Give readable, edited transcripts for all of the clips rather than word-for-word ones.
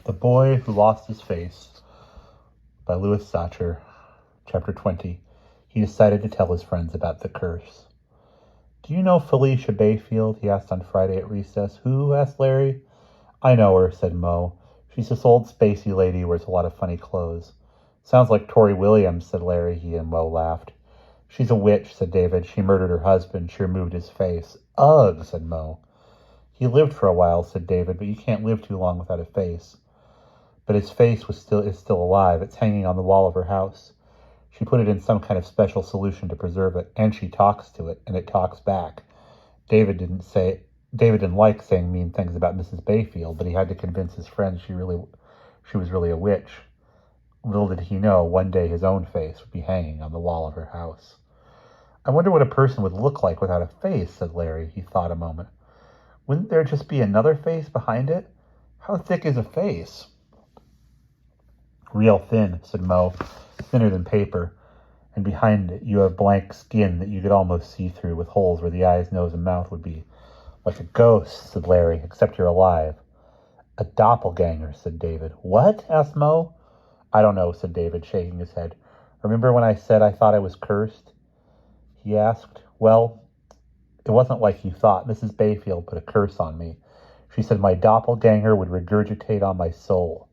The Boy Who Lost His Face by Louis Sachar, Chapter 20. He decided to tell his friends about the curse. "Do you know Felicia Bayfield?" he asked on Friday at recess. "Who?" asked Larry. "I know her," said Mo. "She's this old spacey lady who wears a lot of funny clothes." "Sounds like Tori Williams," said Larry. He and Mo laughed. "She's a witch," said David. "She murdered her husband. She removed his face." "Ugh," said Mo. "He lived for a while," said David, "but you can't live too long without a face." "But his face is still alive. It's hanging on the wall of her house. She put it in some kind of special solution to preserve it, and she talks to it, and it talks back." David didn't like saying mean things about Mrs. Bayfield, but he had to convince his friends she was really a witch. Little did he know, one day his own face would be hanging on the wall of her house. "I wonder what a person would look like without a face," said Larry. He thought a moment. "Wouldn't there just be another face behind it? How thick is a face?" "Real thin," said Mo. "Thinner than paper. And behind it you have blank skin that you could almost see through, with holes where the eyes, nose, and mouth would be. Like a ghost," said Larry, "except you're alive." "A doppelganger," said David. "What?" asked Mo. "I don't know," said David, shaking his head. "Remember when I said I thought I was cursed?" he asked. "Well, it wasn't like you thought. Mrs. Bayfield put a curse on me. She said my doppelganger would regurgitate on my soul."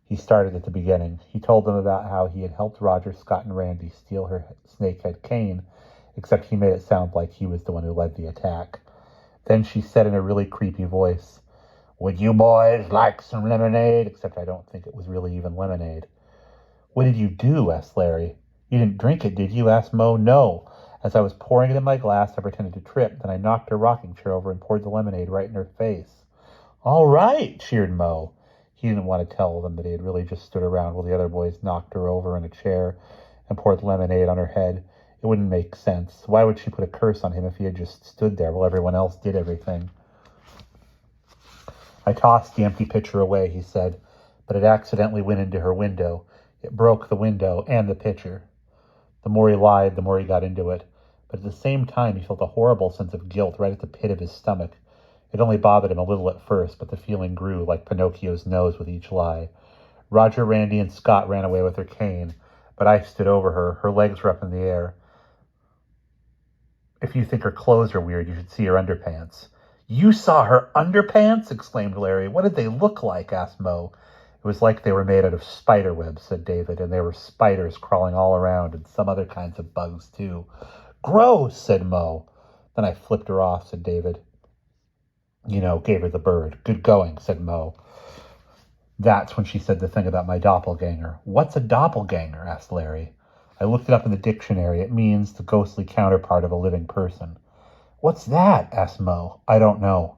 He started at the beginning. He told them about how he had helped Roger, Scott, and Randy steal her snakehead cane, except he made it sound like he was the one who led the attack. Then she said in a really creepy voice, "Would you boys like some lemonade?" Except I don't think it was really even lemonade. "What did you do?" asked Larry. "You didn't drink it, did you?" asked Mo. "No. As I was pouring it in my glass, I pretended to trip. Then I knocked her rocking chair over and poured the lemonade right in her face." "All right," cheered Mo. He didn't want to tell them that he had really just stood around while the other boys knocked her over in a chair and poured lemonade on her head. It wouldn't make sense. Why would she put a curse on him if he had just stood there while everyone else did everything? "I tossed the empty pitcher away," he said, "but it accidentally went into her window. It broke the window and the pitcher." The more he lied, the more he got into it. But at the same time, he felt a horrible sense of guilt right at the pit of his stomach. It only bothered him a little at first, but the feeling grew like Pinocchio's nose with each lie. "Roger, Randy, and Scott ran away with her cane, but I stood over her. Her legs were up in the air. If you think her clothes are weird, you should see her underpants." "You saw her underpants?" exclaimed Larry. "What did they look like?" asked Mo. "It was like they were made out of spider webs," said David, "and there were spiders crawling all around, and some other kinds of bugs, too." "Gross," said Mo. "Then I flipped her off," said David. Gave her the bird. "Good going," said Mo. "That's when she said the thing about my doppelganger." "What's a doppelganger?" asked Larry. "I looked it up in the dictionary. It means the ghostly counterpart of a living person." "What's that?" asked Mo. "I don't know."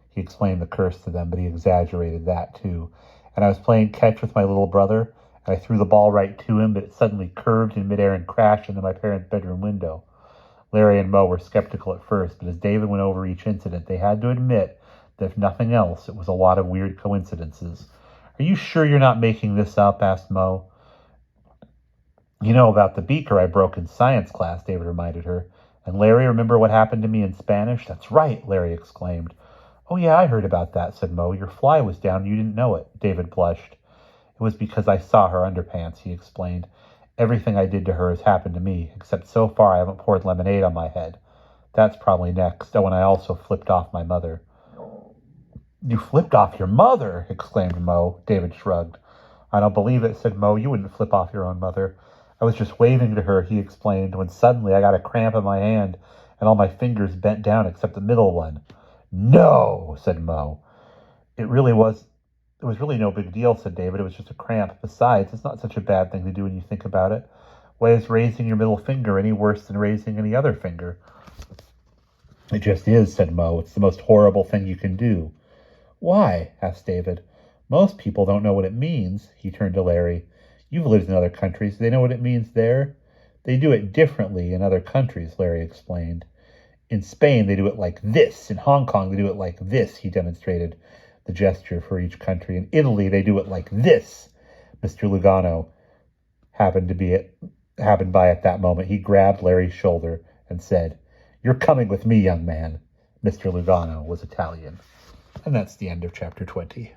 He explained the curse to them, but he exaggerated that too. "And I was playing catch with my little brother, and I threw the ball right to him, but it suddenly curved in midair and crashed into my parents' bedroom window." Larry and Mo were skeptical at first, but as David went over each incident, they had to admit that if nothing else, it was a lot of weird coincidences. "Are you sure you're not making this up?" asked Mo. "You know about the beaker I broke in science class," David reminded her. "And Larry, remember what happened to me in Spanish?" "That's right," Larry exclaimed. "Oh yeah, I heard about that," said Mo. "Your fly was down and you didn't know it." David blushed. "It was because I saw her underpants," he explained. "Everything I did to her has happened to me, except so far I haven't poured lemonade on my head. That's probably next. Oh, and I also flipped off my mother." "You flipped off your mother?" exclaimed Mo. David shrugged. "I don't believe it," said Mo. "You wouldn't flip off your own mother." "I was just waving to her," he explained, "when suddenly I got a cramp in my hand and all my fingers bent down except the middle one." "No," said Mo. It was really no big deal," said David. "It was just a cramp. Besides, it's not such a bad thing to do when you think about it. Why is raising your middle finger any worse than raising any other finger?" "It just is," said Mo. "It's the most horrible thing you can do." "Why?" asked David. "Most people don't know what it means." He turned to Larry. "You've lived in other countries. Do they know what it means there?" "They do it differently in other countries," Larry explained. "In Spain, they do it like this. In Hong Kong, they do it like this." He demonstrated the gesture for each country. "In Italy, they do it like this." Mr. Lugano happened by at that moment. He grabbed Larry's shoulder and said, "You're coming with me, young man." Mr. Lugano was Italian. And that's the end of chapter 20.